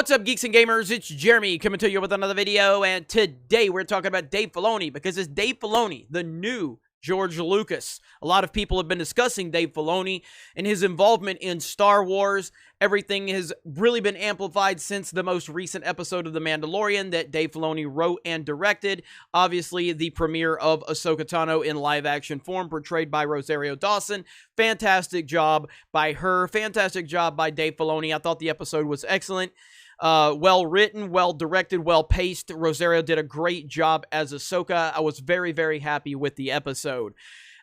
What's up, geeks and gamers? It's Jeremy coming to you with another video, and today we're talking about Dave Filoni, because it's Dave Filoni, the new George Lucas. A lot of people have been discussing Dave Filoni and his involvement in Star Wars. Everything has really been amplified since the most recent episode of The Mandalorian that Dave Filoni wrote and directed. Obviously, the premiere of Ahsoka Tano in live-action form, portrayed by Rosario Dawson. Fantastic job by her. Fantastic job by Dave Filoni. I thought the episode was excellent. Well written, well directed, well paced. Rosario did a great job as Ahsoka. I was very, very happy with the episode.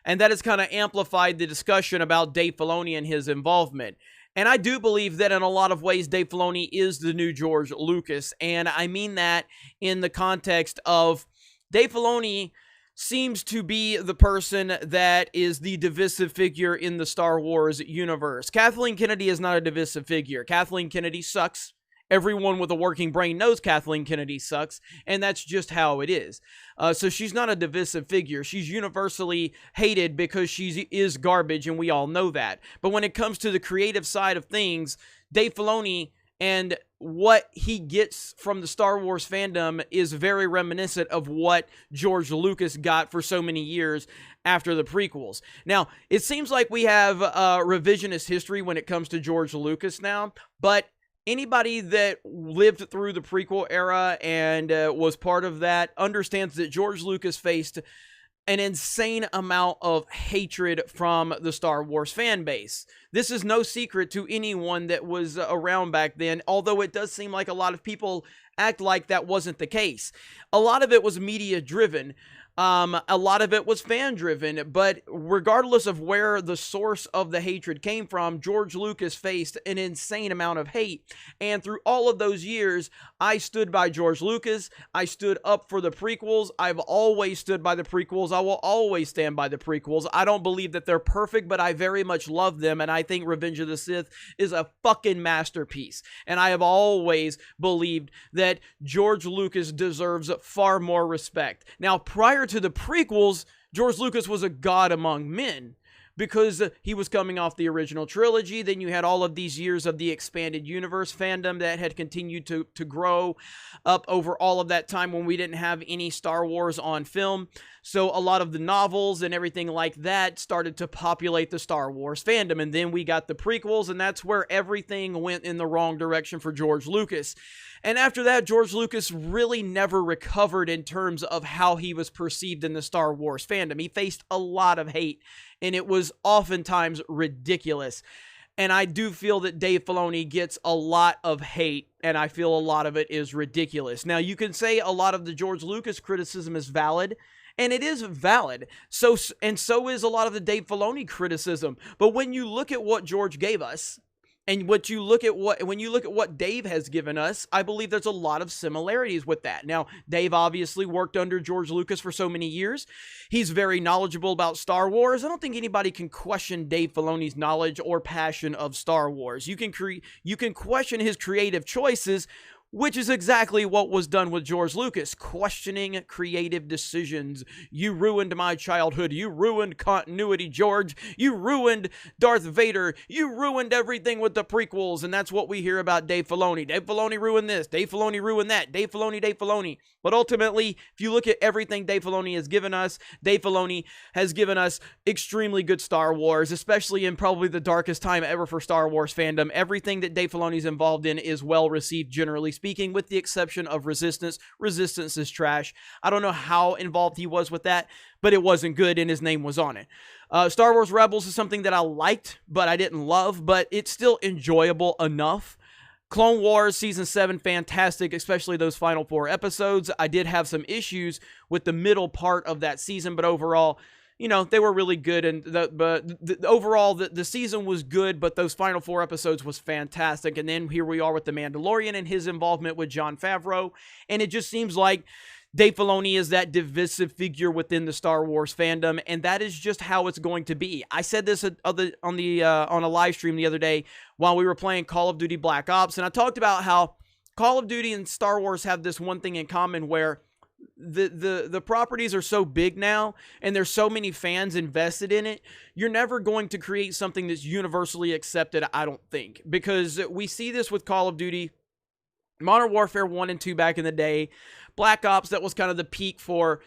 And that has kind of amplified the discussion about Dave Filoni and his involvement. And I do believe that in a lot of ways, Dave Filoni is the new George Lucas. And I mean that in the context of Dave Filoni seems to be the person that is the divisive figure in the Star Wars universe. Kathleen Kennedy is not a divisive figure. Kathleen Kennedy sucks. Everyone with a working brain knows Kathleen Kennedy sucks, and that's just how it is. So she's not a divisive figure. She's universally hated because she is garbage, and we all know that. But when it comes to the creative side of things, Dave Filoni and what he gets from the Star Wars fandom is very reminiscent of what George Lucas got for so many years after the prequels. Now, it seems like we have revisionist history when it comes to George Lucas now, but anybody that lived through the prequel era and was part of that understands that George Lucas faced an insane amount of hatred from the Star Wars fan base. This is no secret to anyone that was around back then, although it does seem like a lot of people act like that wasn't the case. A lot of it was media driven. A lot of it was fan driven, but regardless of where the source of the hatred came from, George Lucas faced an insane amount of hate. And through all of those years, I stood by George Lucas. I stood up for the prequels. I've always stood by the prequels. I will always stand by the prequels. I don't believe that they're perfect, but I very much love them. And I think Revenge of the Sith is a fucking masterpiece. And I have always believed that George Lucas deserves far more respect. Now, prior to the prequels, George Lucas was a god among men because he was coming off the original trilogy. Then you had all of these years of the expanded universe fandom that had continued to grow up over all of that time when we didn't have any Star Wars on film. So a lot of the novels and everything like that started to populate the Star Wars fandom. And then we got the prequels, and that's where everything went in the wrong direction for George Lucas. And after that, George Lucas really never recovered in terms of how he was perceived in the Star Wars fandom. He faced a lot of hate, and it was oftentimes ridiculous. And I do feel that Dave Filoni gets a lot of hate, and I feel a lot of it is ridiculous. Now, you can say a lot of the George Lucas criticism is valid, and it is valid. So is a lot of the Dave Filoni criticism. But when you look at what George gave us, and when you look at what Dave has given us, I believe there's a lot of similarities with that. Now, Dave obviously worked under George Lucas for so many years. He's very knowledgeable about Star Wars. I don't think anybody can question Dave Filoni's knowledge or passion of Star Wars. You can question his creative choices, which is exactly what was done with George Lucas, questioning creative decisions. You ruined my childhood. You ruined continuity, George. You ruined Darth Vader. You ruined everything with the prequels, and that's what we hear about Dave Filoni. Dave Filoni ruined this. Dave Filoni ruined that. Dave Filoni, Dave Filoni. But ultimately, if you look at everything Dave Filoni has given us, Dave Filoni has given us extremely good Star Wars, especially in probably the darkest time ever for Star Wars fandom. Everything that Dave Filoni's involved in is well received, generally speaking, with the exception of Resistance. Resistance is trash. I don't know how involved he was with that, but it wasn't good, and his name was on it. Star Wars Rebels is something that I liked, but I didn't love, but it's still enjoyable enough. Clone Wars Season 7, fantastic, especially those final 4 episodes. I did have some issues with the middle part of that season, but overall, you know, they were really good, and overall, the season was good, but those final 4 episodes was fantastic. And then here we are with The Mandalorian and his involvement with Jon Favreau, and it just seems like Dave Filoni is that divisive figure within the Star Wars fandom, and that is just how it's going to be. I said this on a live stream the other day while we were playing Call of Duty Black Ops, and I talked about how Call of Duty and Star Wars have this one thing in common where the properties are so big now, and there's so many fans invested in it, you're never going to create something that's universally accepted, I don't think, because we see this with Call of Duty Modern Warfare 1 and 2 back in the day. Black Ops, that was kind of the peak for,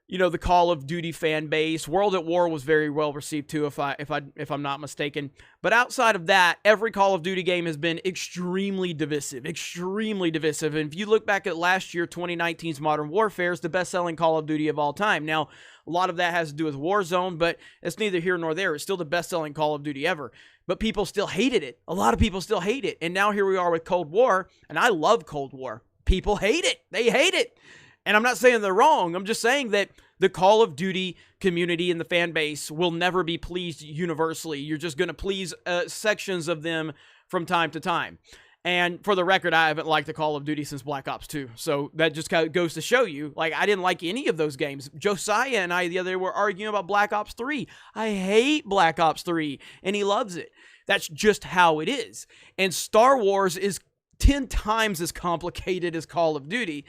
you know, the Call of Duty fan base. World at War was very well received too, if I'm not mistaken. But outside of that, every Call of Duty game has been extremely divisive, extremely divisive. And if you look back at last year, 2019's Modern Warfare is the best-selling Call of Duty of all time. Now, a lot of that has to do with Warzone, but it's neither here nor there. It's still the best-selling Call of Duty ever. But people still hated it. A lot of people still hate it. And now here we are with Cold War, and I love Cold War. People hate it. They hate it. And I'm not saying they're wrong. I'm just saying that the Call of Duty community and the fan base will never be pleased universally. You're just going to please sections of them from time to time. And for the record, I haven't liked the Call of Duty since Black Ops 2. So that just kind of goes to show you, like, I didn't like any of those games. Josiah and I the other day were arguing about Black Ops 3. I hate Black Ops 3, and he loves it. That's just how it is. And Star Wars is 10 times as complicated as Call of Duty.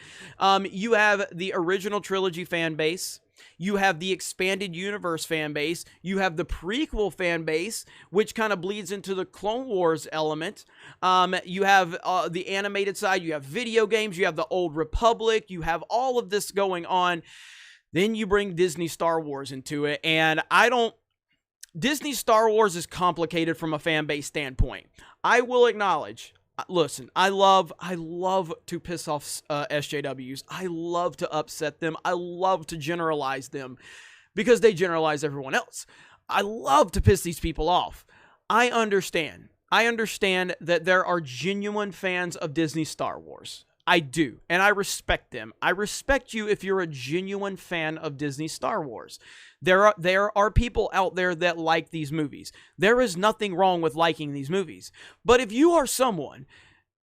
You have the original trilogy fan base. You have the expanded universe fan base. You have the prequel fan base, which kind of bleeds into the Clone Wars element. You have the animated side. You have video games. You have the Old Republic. You have all of this going on. Then you bring Disney Star Wars into it. And Disney Star Wars is complicated from a fan base standpoint. I will acknowledge, listen, I love to piss off SJWs. I love to upset them. I love to generalize them because they generalize everyone else. I love to piss these people off. I understand. I understand that there are genuine fans of Disney Star Wars. I do, and I respect them. I respect you if you're a genuine fan of Disney Star Wars. There are people out there that like these movies. There is nothing wrong with liking these movies. But if you are someone,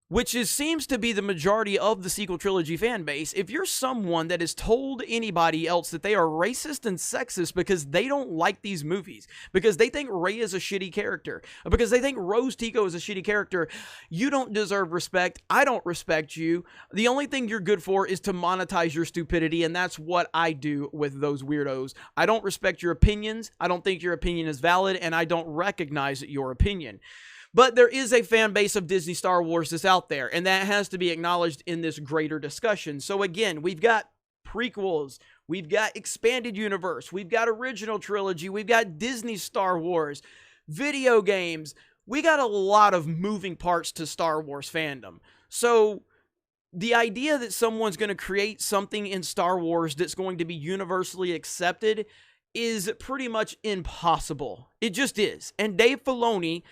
which seems to be the majority of the sequel trilogy fan base, if you're someone that has told anybody else that they are racist and sexist because they don't like these movies, because they think Rey is a shitty character, because they think Rose Tico is a shitty character, you don't deserve respect. I don't respect you. The only thing you're good for is to monetize your stupidity, and that's what I do with those weirdos. I don't respect your opinions. I don't think your opinion is valid, and I don't recognize your opinion. But there is a fan base of Disney Star Wars that's out there, and that has to be acknowledged in this greater discussion. So again, we've got prequels, we've got expanded universe, we've got original trilogy, we've got Disney Star Wars, video games. We got a lot of moving parts to Star Wars fandom. So the idea that someone's going to create something in Star Wars that's going to be universally accepted is pretty much impossible. It just is. And Dave Filoni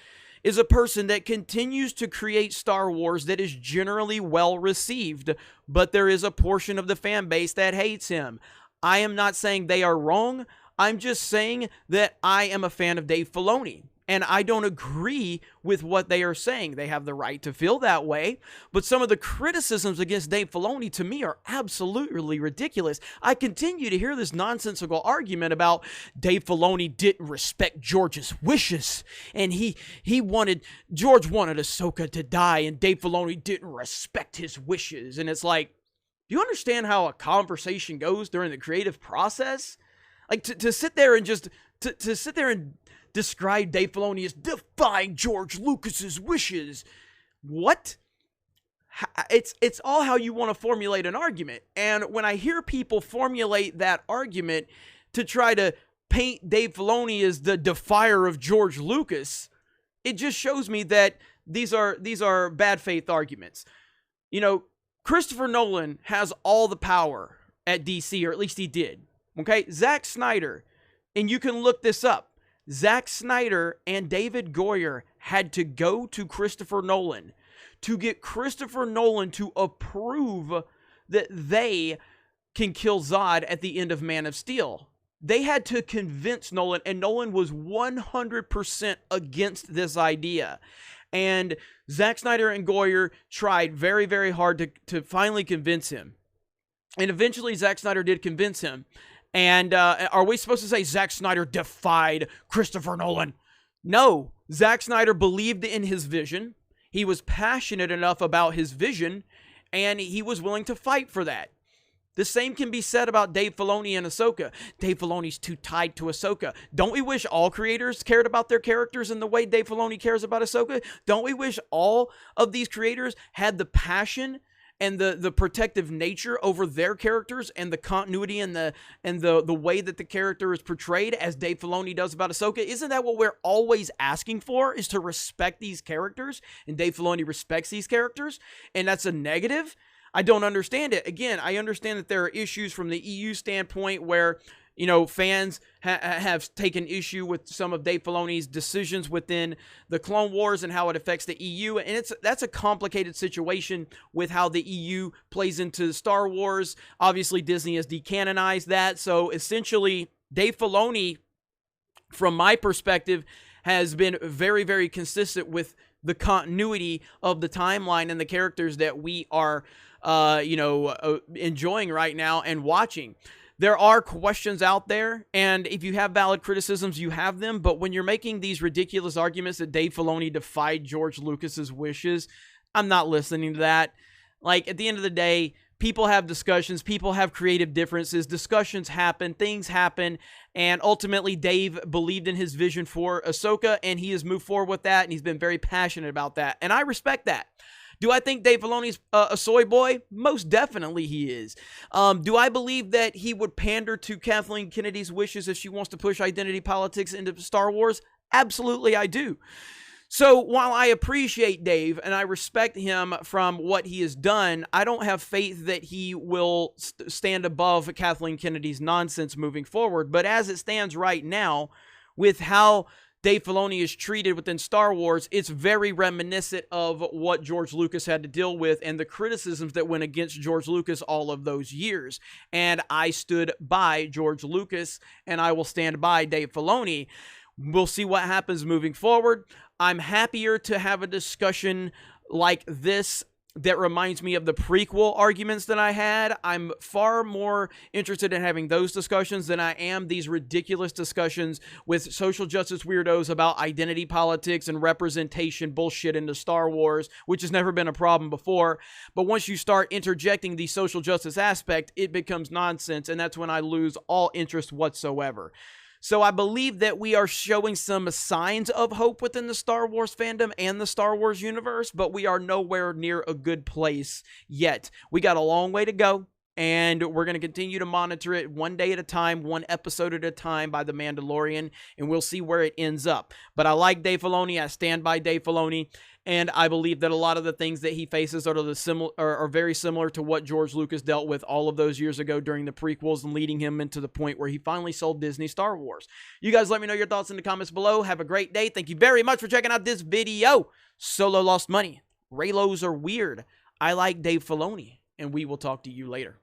is a person that continues to create Star Wars that is generally well received, but there is a portion of the fan base that hates him. I am not saying they are wrong. I'm just saying that I am a fan of Dave Filoni, and I don't agree with what they are saying. They have the right to feel that way, but some of the criticisms against Dave Filoni to me are absolutely ridiculous. I continue to hear this nonsensical argument about Dave Filoni didn't respect George's wishes, and George wanted Ahsoka to die, and Dave Filoni didn't respect his wishes. And it's like, do you understand how a conversation goes during the creative process? Like to sit there and just to sit there and describe Dave Filoni as defying George Lucas's wishes. What? It's all how you want to formulate an argument. And when I hear people formulate that argument to try to paint Dave Filoni as the defier of George Lucas, it just shows me that these are bad faith arguments. You know, Christopher Nolan has all the power at DC, or at least he did. Okay? Zack Snyder, and you can look this up. Zack Snyder and David Goyer had to go to Christopher Nolan to get Christopher Nolan to approve that they can kill Zod at the end of Man of Steel. They had to convince Nolan, and Nolan was 100% against this idea. And Zack Snyder and Goyer tried very, very hard to finally convince him. And eventually Zack Snyder did convince him. And are we supposed to say Zack Snyder defied Christopher Nolan? No. Zack Snyder believed in his vision. He was passionate enough about his vision, and he was willing to fight for that. The same can be said about Dave Filoni and Ahsoka. Dave Filoni's too tied to Ahsoka. Don't we wish all creators cared about their characters in the way Dave Filoni cares about Ahsoka? Don't we wish all of these creators had the passion and the protective nature over their characters and the continuity and the way that the character is portrayed, as Dave Filoni does about Ahsoka. Isn't that what we're always asking for, is to respect these characters? And Dave Filoni respects these characters, and that's a negative? I don't understand it. Again, I understand that there are issues from the EU standpoint where, you know, fans have taken issue with some of Dave Filoni's decisions within the Clone Wars and how it affects the EU. And that's a complicated situation with how the EU plays into Star Wars. Obviously, Disney has decanonized that. So essentially, Dave Filoni, from my perspective, has been very, very consistent with the continuity of the timeline and the characters that we are, enjoying right now and watching. There are questions out there, and if you have valid criticisms, you have them, but when you're making these ridiculous arguments that Dave Filoni defied George Lucas's wishes, I'm not listening to that. Like, at the end of the day, people have discussions, people have creative differences, discussions happen, things happen, and ultimately Dave believed in his vision for Ahsoka, and he has moved forward with that, and he's been very passionate about that, and I respect that. Do I think Dave Filoni's a soy boy? Most definitely he is. Do I believe that he would pander to Kathleen Kennedy's wishes if she wants to push identity politics into Star Wars? Absolutely I do. So while I appreciate Dave and I respect him from what he has done, I don't have faith that he will stand above Kathleen Kennedy's nonsense moving forward. But as it stands right now, with how Dave Filoni is treated within Star Wars, it's very reminiscent of what George Lucas had to deal with and the criticisms that went against George Lucas all of those years. And I stood by George Lucas, and I will stand by Dave Filoni. We'll see what happens moving forward. I'm happier to have a discussion like this that reminds me of the prequel arguments that I had. I'm far more interested in having those discussions than I am these ridiculous discussions with social justice weirdos about identity politics and representation bullshit into Star Wars, which has never been a problem before. But once you start interjecting the social justice aspect, it becomes nonsense, and that's when I lose all interest whatsoever. So I believe that we are showing some signs of hope within the Star Wars fandom and the Star Wars universe, but we are nowhere near a good place yet. We got a long way to go, and we're going to continue to monitor it one day at a time, one episode at a time by The Mandalorian, and we'll see where it ends up. But I like Dave Filoni. I stand by Dave Filoni, and I believe that a lot of the things that he faces are very similar to what George Lucas dealt with all of those years ago during the prequels and leading him into the point where he finally sold Disney Star Wars. You guys let me know your thoughts in the comments below. Have a great day. Thank you very much for checking out this video. Solo lost money. Reylos are weird. I like Dave Filoni, and we will talk to you later.